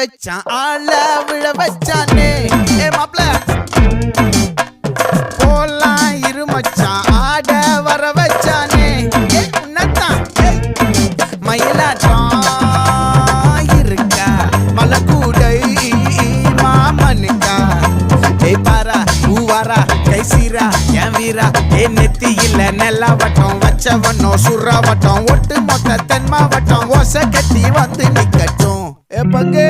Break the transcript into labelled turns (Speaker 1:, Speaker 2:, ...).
Speaker 1: வச்சான் ஆள விழ வச்சானே ஏ மாப்ள போலாம் இருமச்சான் ஆட வர வச்சானே ஏ உன்னதான் மயிலாட்டம் இருக்கா மலக்கூடை மாமனுக்கா ஏ பாரா ஊவாரா கைசீரா என் வீரா ஏ நெத்தி இல்ல நெல்லாவட்டம் வச்சவனும் சுறாவட்டம் ஒட்டு மொத்த தென் மாவட்டம் ஓசை கட்டி வந்து நிக்கட்டும் ஏ பங்கே